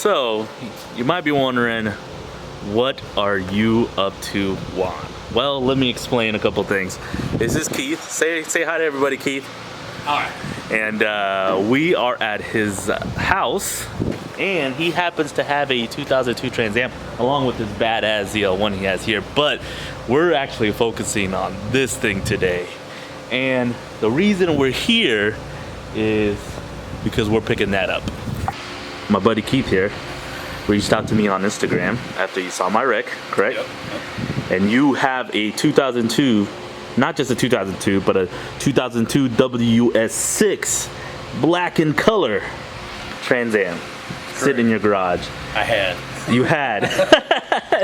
So, you might be wondering, what are you up to, Juan? Well, let me explain a couple things. This is Keith. Say hi to everybody, Keith. Hi. And we are at his house, and he happens to have a 2002 Trans Am along with his badass ZL1 he has here. But we're actually focusing on this thing today. And the reason we're here is because we're picking that up. My buddy Keith here reached out to me on Instagram after you saw my wreck, correct? Yep. And you have a 2002, not just a 2002, but a 2002 WS6 black in color Trans Am sitting in your garage. I had. You had.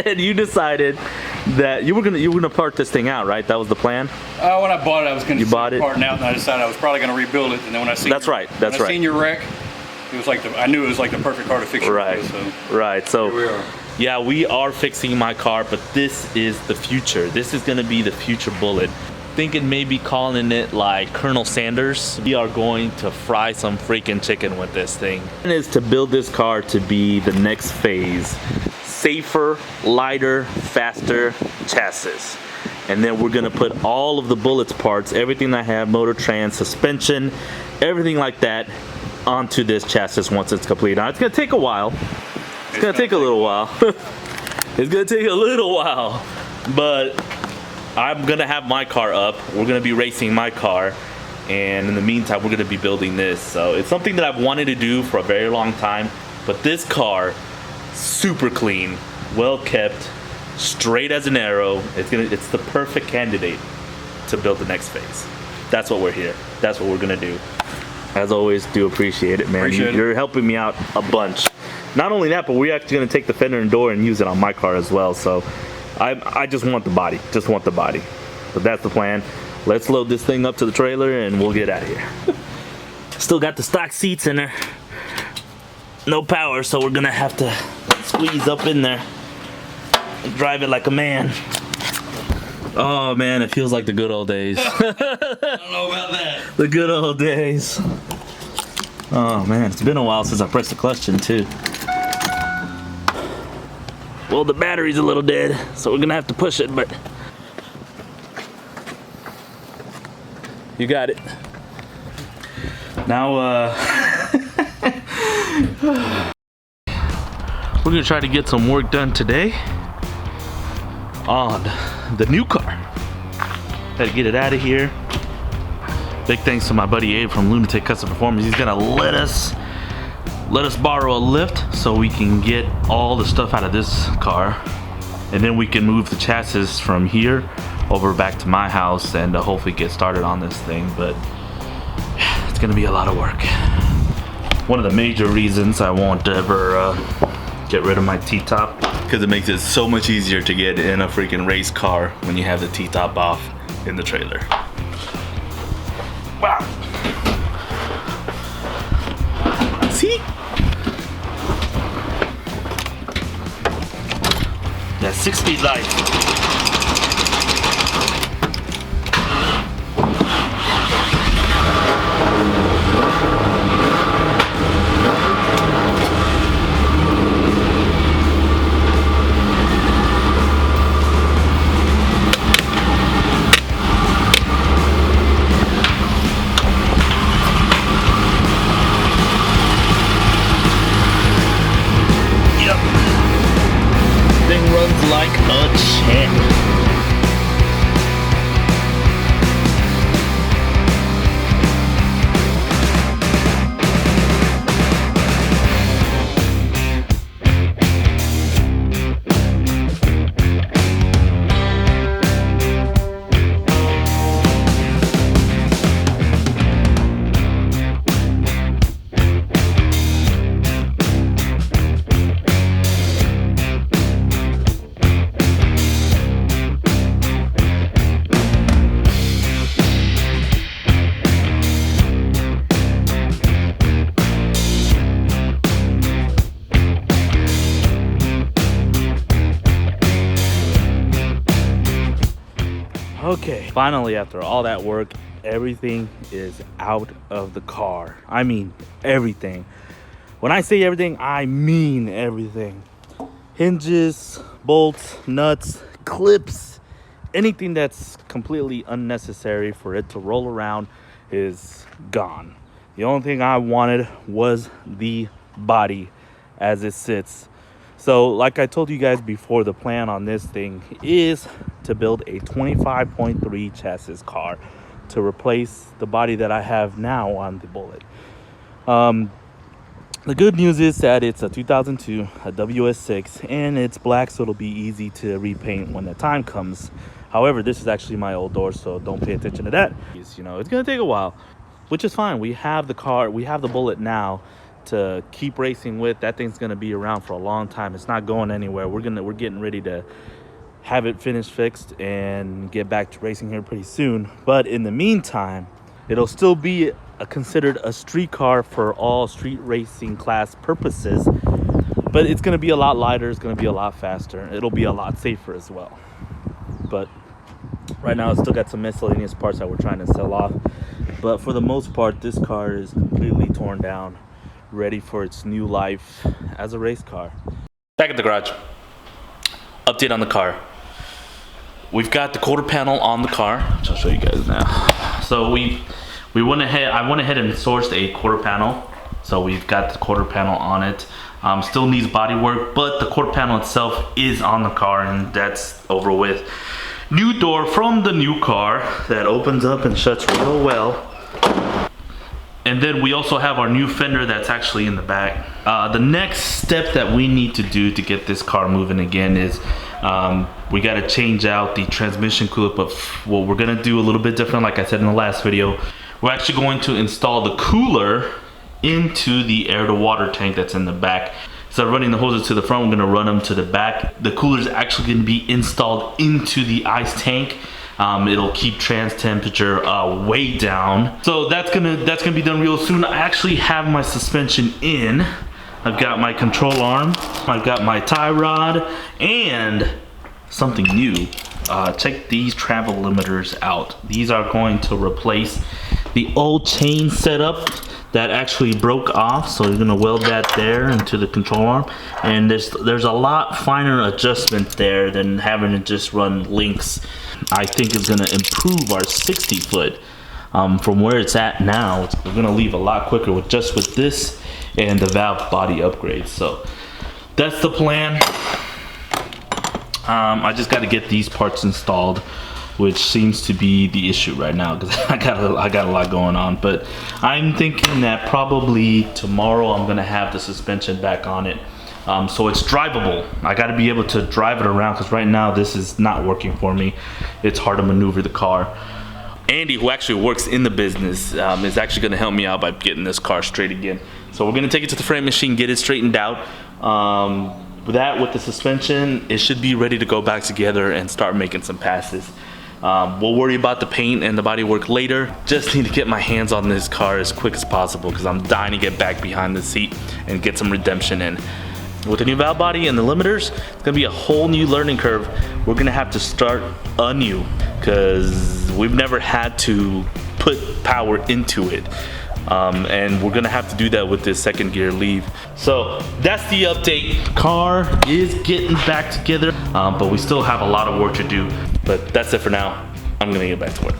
And you decided that you were gonna part this thing out, right? That was the plan? When I bought it, I was going to bought it? parting out, and I decided I was probably going to rebuild it. And then when I seen That's right. That's when right. I seen your wreck, it was like I knew it was like the perfect car to fix. Right. With, so. Right. So Here we are. yeah, we are fixing my car, but this is the future. This is gonna be the future Bullet. Thinking maybe calling it like Colonel Sanders. We are going to fry some freaking chicken with this thing. It is to build this car to be the next phase. Safer, lighter, faster chassis. And then we're gonna put all of the Bullet's parts, everything I have, motor, trans, suspension, everything like that, onto this chassis once it's complete. Now it's gonna take a while. It's gonna take a little while. It's gonna take a little while, but I'm gonna have my car up. We're gonna be racing my car, and in the meantime, we're gonna be building this. So it's something that I've wanted to do for a very long time. But this car, super clean, well kept, straight as an arrow. It's the perfect candidate to build the next phase. That's what we're here. That's what we're gonna do. As always, do appreciate it, man. You're helping me out a bunch. Not only that, but we're actually gonna take the fender and door and use it on my car as well. So I just want the body, But that's the plan. Let's load this thing up to the trailer and we'll get out of here. Still got the stock seats in there. No power, so we're gonna have to squeeze up in there and drive it like a man. Oh man, it feels like the good old days. I don't know about that. The good old days. Oh man, it's been a while since I pressed the clutch in too. Well, the battery's a little dead, so we're gonna have to push it, but you got it. Now, we're gonna try to get some work done today on the new car. Gotta get it out of here. Big thanks to my buddy Abe from Lunatic Custom Performance. He's gonna let us borrow a lift so we can get all the stuff out of this car, and then we can move the chassis from here over back to my house and hopefully get started on this thing. But it's gonna be a lot of work. One of the major reasons I won't ever get rid of my T-top, because it makes it so much easier to get in a freaking race car when you have the T-top off in the trailer. Wow. See? That 6-speed light. Like a champ. Okay, finally, after all that work, everything is out of the car. I mean, everything. When I say everything, I mean everything. Hinges, bolts, nuts, clips, anything that's completely unnecessary for it to roll around is gone. The only thing I wanted was the body as it sits. So like I told you guys before, the plan on this thing is to build a 25.3 chassis car to replace the body that I have now on the Bullet. The good news is that it's a 2002, a WS6, and it's black, so it'll be easy to repaint when the time comes. However, this is actually my old door, so don't pay attention to that. You know, it's gonna take a while, which is fine. We have the car, we have the Bullet now to keep racing with. That thing's gonna be around for a long time. It's not going anywhere. We're getting ready to have it finished, fixed, and get back to racing here pretty soon. But in the meantime, it'll still be considered a street car for all street racing class purposes, but it's going to be a lot lighter, it's going to be a lot faster, it'll be a lot safer as well. But right now it's still got some miscellaneous parts that we're trying to sell off, but for the most part this car is completely torn down, ready for its new life as a race car. Back at the garage, update on the car. We've got the quarter panel on the car, which I'll show you guys now. So I went ahead and sourced a quarter panel. So we've got the quarter panel on it. Still needs body work, but the quarter panel itself is on the car, and that's over with. New door from the new car that opens up and shuts real well. And then we also have our new fender that's actually in the back. The next step that we need to do to get this car moving again is we got to change out the transmission cooler. But what we're gonna do a little bit different, like I said in the last video, we're actually going to install the cooler into the air to water tank that's in the back. So running the hoses to the front, we're gonna run them to the back. The cooler is actually gonna be installed into the ice tank. It'll keep trans temperature way down. So that's gonna be done real soon. I actually have my suspension in. I've got my control arm, I've got my tie rod, and something new. Check these travel limiters out. These are going to replace the old chain setup that actually broke off. So you're gonna weld that there into the control arm, and there's a lot finer adjustment there than having to just run links. I think it's gonna improve our 60 foot from where it's at now. We're gonna leave a lot quicker with this and the valve body upgrades. So that's the plan. I just got to get these parts installed, which seems to be the issue right now because I got a lot going on. But I'm thinking that probably tomorrow I'm gonna have the suspension back on it, so it's drivable. I got to be able to drive it around because right now this is not working for me. It's hard to maneuver the car. Andy, who actually works in the business, is actually gonna help me out by getting this car straight again. So we're gonna take it to the frame machine, get it straightened out. With the suspension, it should be ready to go back together and start making some passes. We'll worry about the paint and the body work later. Just need to get my hands on this car as quick as possible because I'm dying to get back behind the seat and get some redemption in. With the new valve body and the limiters, it's gonna be a whole new learning curve. We're gonna have to start anew because we've never had to put power into it. And we're gonna have to do that with this second gear leave. So that's the update. Car is getting back together, but we still have a lot of work to do. But that's it for now. I'm gonna get back to work.